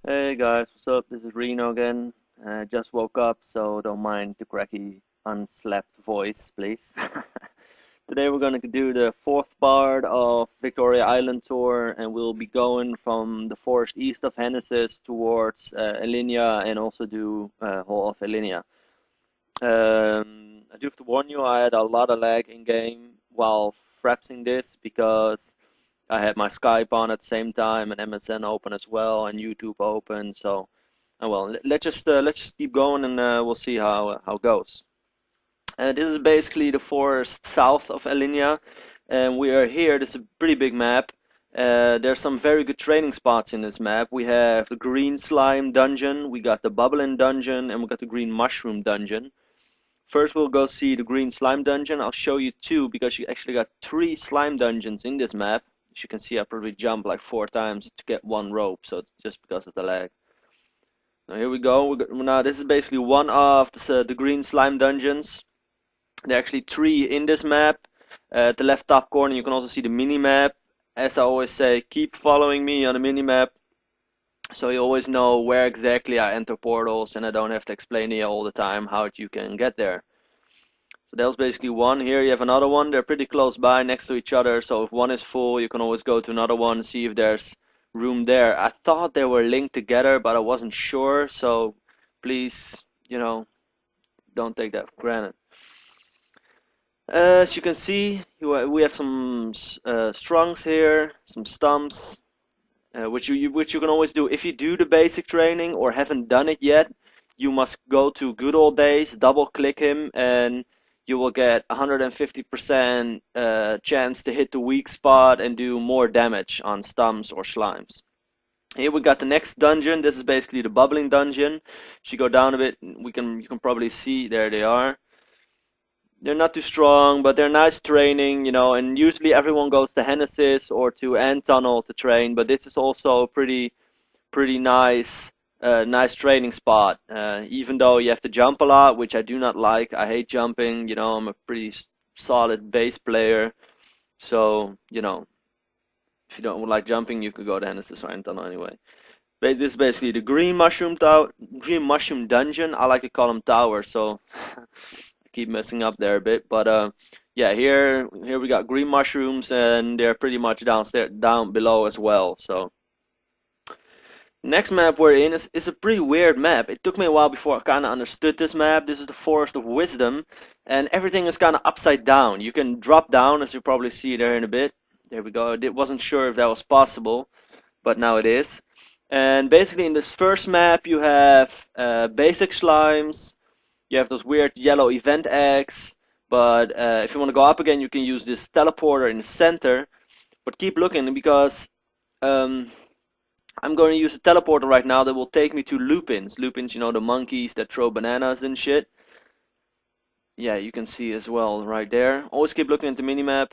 Hey guys, what's up? This is Riino again. Just woke up, so don't mind the cracky, unslept voice, please. Today we're gonna do the fourth part of Victoria Island tour, and we'll be going from the forest east of Hene towards Ellinia, and also do whole of Ellinia. I do have to warn you, I had a lot of lag in game while frapsing this because I had my Skype on at the same time and MSN open as well and YouTube open. So, well, let's just keep going and we'll see how it goes. This is basically the forest south of Ellinia, and we are here. This is a pretty big map. There's some very good training spots in this map. We have the green slime dungeon, we got the bubbling dungeon, and we got the green mushroom dungeon. First, we'll go see the green slime dungeon. I'll show you two because you actually got three slime dungeons in this map. As you can see, I probably jumped like 4 times to get one rope, so it's just because of the lag. Now here we go. Now this is basically one of the green slime dungeons. There are actually three in this map. At the left top corner, you can also see the mini map. As I always say, keep following me on the mini map, so you always know where exactly I enter portals, and I don't have to explain to you all the time how you can get there. So that was basically one. Here you have another one. They're pretty close by, next to each other. So if one is full, you can always go to another one and see if there's room there. I thought they were linked together, but I wasn't sure. So please, don't take that for granted. As you can see, we have some strungs here, some stumps, which you can always do if you do the basic training or haven't done it yet. You must go to Good Old Days, double click him, and you will get 150% chance to hit the weak spot and do more damage on stumps or slimes. Here we got the next dungeon. This is basically the bubbling dungeon. If you go down a bit, you can probably see there they are. They're not too strong, but they're nice training, and usually everyone goes to Hennesis or to Ant Tunnel to train, but this is also a pretty nice training spot. Even though you have to jump a lot, which I do not like. I hate jumping. I'm a pretty solid bass player. So, if you don't like jumping, you could go to Hennessy's or Tunnel anyway. But this is basically the green mushroom dungeon. I like to call them towers, so I keep messing up there a bit. But yeah, here we got green mushrooms, and they're pretty much down below as well. So. Next map we're in is a pretty weird map. It took me a while before I kind of understood this map. This is the Forest of Wisdom, and everything is kind of upside down. You can drop down, as you probably see there in a bit. There we go. I wasn't sure if that was possible, but now it is. And basically in this first map you have basic slimes. You have those weird yellow event eggs, but if you want to go up again, you can use this teleporter in the center. But keep looking because I'm going to use a teleporter right now that will take me to lupins. Lupins, the monkeys that throw bananas and shit. Yeah, you can see as well right there. Always keep looking at the minimap.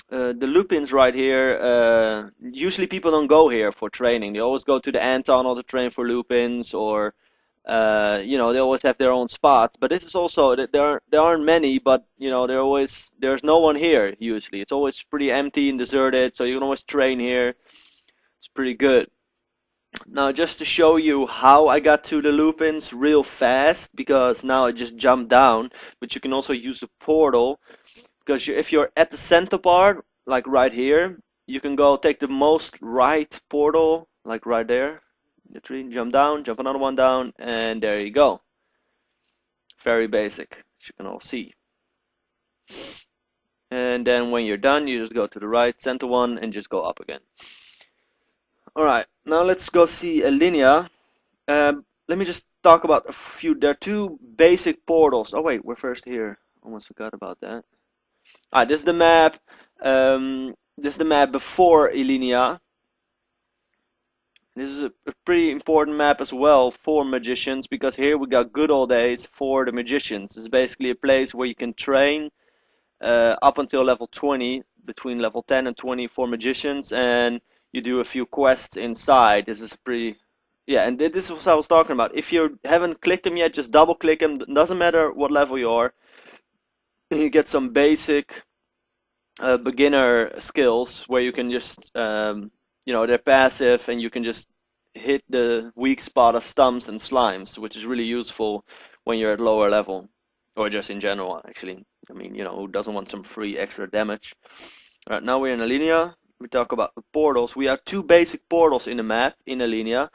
The lupins right here, usually people don't go here for training. They always go to the ant tunnel to train for lupins, or they always have their own spots. But this is also there aren't many, but there's no one here usually. It's always pretty empty and deserted, so you can always train here. It's pretty good. Now, just to show you how I got to the lupins real fast, because now I just jumped down, but you can also use the portal, because if you're at the center part, like right here, you can go take the most right portal, like right there, the tree, jump down, jump another one down, and there you go. Very basic, as you can all see. And then when you're done, you just go to the right center one and just go up again. Alright, now let's go see Ellinia. Let me just talk about a few. There are two basic portals. Oh wait, we're first here. Almost forgot about that. Alright, this is the map. This is the map before Ellinia. This is a pretty important map as well for magicians, because here we got Good Old Days for the magicians. It's basically a place where you can train up until level 20, between level 10 and 20 for magicians, and you do a few quests inside. This is pretty, yeah, and this is what I was talking about. If you haven't clicked them yet, just double click them. Doesn't matter what level you are. You get some basic beginner skills where you can just, they're passive, and you can just hit the weak spot of stumps and slimes, which is really useful when you're at lower level, or just in general, actually. I mean, you know, who doesn't want some free extra damage? Alright, now we're in Ellinia. We talk about the portals. We have two basic portals in the map in Ellinia.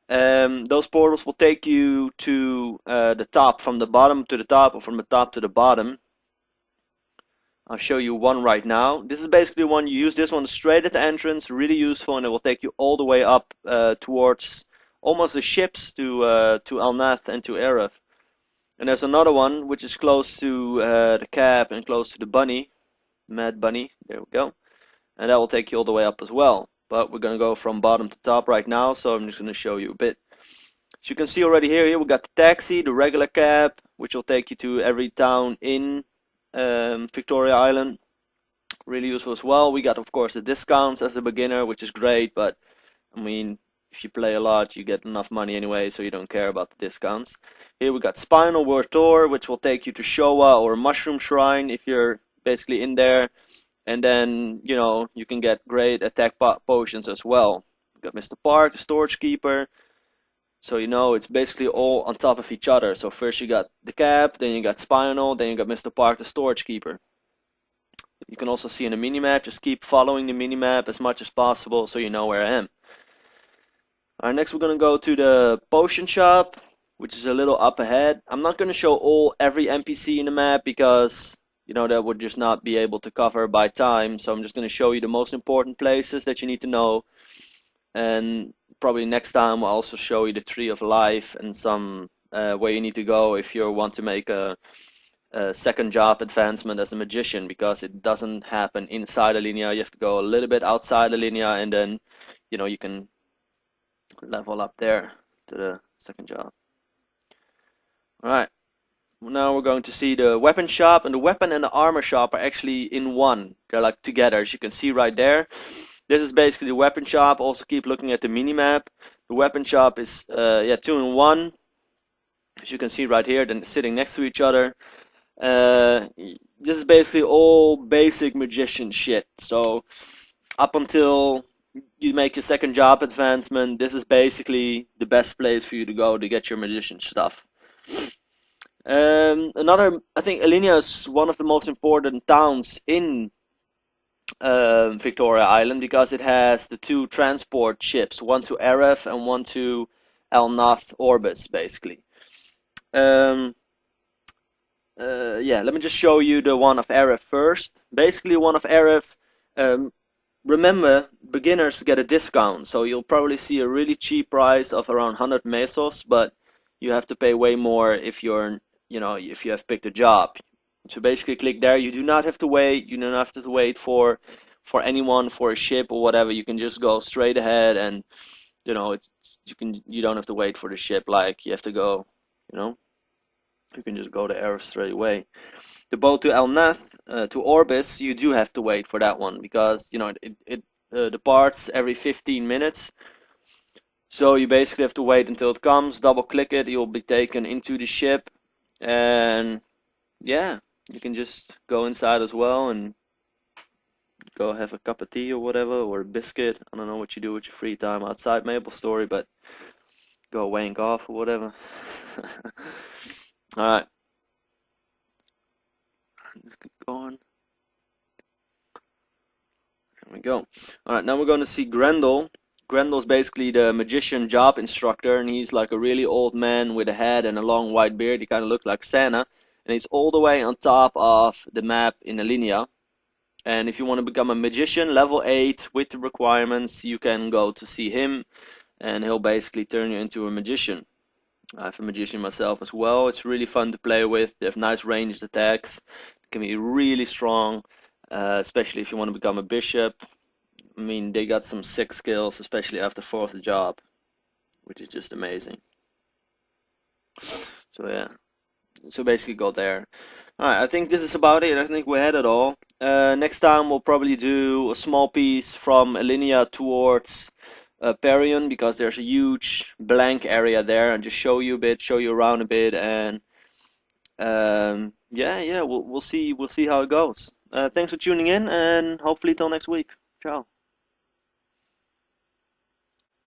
Those portals will take you to the top, from the bottom to the top, or from the top to the bottom. I'll show you one right now. This is basically one, you use this one straight at the entrance, really useful, and it will take you all the way up towards almost the ships to Alnath and to Aref. And there's another one which is close to the cab and close to the bunny, Mad Bunny, there we go. And that will take you all the way up as well. But we're going to go from bottom to top right now, so I'm just going to show you a bit. As you can see already here we got the taxi, the regular cab, which will take you to every town in Victoria Island. Really useful as well. We got, of course, the discounts as a beginner, which is great, but I mean, if you play a lot, you get enough money anyway, so you don't care about the discounts. Here we got Spinal Word Tour, which will take you to Showa or Mushroom Shrine if you're basically in there. And then, you know, you can get great attack potions as well. We got Mr. Park, the Storage Keeper. So, you know, it's basically all on top of each other. So first you got the Cap, then you got Spinal, then you got Mr. Park, the Storage Keeper. You can also see in the minimap, just keep following the minimap as much as possible so you know where I am. Alright, next we're going to go to the potion shop, which is a little up ahead. I'm not going to show every NPC in the map because, you know, that would just not be able to cover by time. So I'm just going to show you the most important places that you need to know. And probably next time I'll also show you the Tree of Life and some where you need to go if you want to make a second job advancement as a magician, because it doesn't happen inside Ellinia. You have to go a little bit outside Ellinia, and then, you know, you can level up there to the second job. Alright, now we're going to see the weapon shop, and the weapon and the armor shop are actually in one. They're like together, as you can see right there. This is basically the weapon shop. Also keep looking at the minimap. The weapon shop is 2 in 1. As you can see right here, then sitting next to each other. This is basically all basic magician shit. So up until you make your second job advancement, this is basically the best place for you to go to get your magician stuff. I think Ellinia is one of the most important towns in Victoria Island because it has the two transport ships, one to Aref and one to Alnath Orbis, basically. Yeah, let me just show you the one of Aref first. Basically, one of Aref, remember, beginners get a discount, so you'll probably see a really cheap price of around 100 mesos, but you have to pay way more if you're, you know, if you have picked a job. So basically, click there. You do not have to wait. You don't have to wait for anyone, for a ship or whatever. You can just go straight ahead, and you know, you don't have to wait for the ship like you have to go, you know. You can just go to Aref straight away. The boat to Alnath, to Orbis, you do have to wait for that one because, you know, it departs every 15 minutes. So you basically have to wait until it comes, double click it, you'll be taken into the ship, and yeah, you can just go inside as well and go have a cup of tea or whatever, or a biscuit. I don't know what you do with your free time outside MapleStory, but go wank off or whatever. Alright. Let's keep going. There we go. Alright, now we're going to see Grendel. Grendel's basically the magician job instructor, and he's like a really old man with a hat and a long white beard. He kind of looks like Santa, and he's all the way on top of the map in Ellinia. And if you want to become a magician, level 8 with the requirements, you can go to see him, and he'll basically turn you into a magician. I have a magician myself as well. It's really fun to play with. They have nice ranged attacks. It can be really strong, especially if you want to become a bishop. I mean, they got some sick skills, especially after 4th job, which is just amazing. So yeah, so basically go there. Alright, I think this is about it. I think we had it all. Next time we'll probably do a small piece from Ellinia towards Parion, because there's a huge blank area there, and just show you a bit, show you around a bit, and yeah, we'll see how it goes. Thanks for tuning in, and hopefully till next week. Ciao.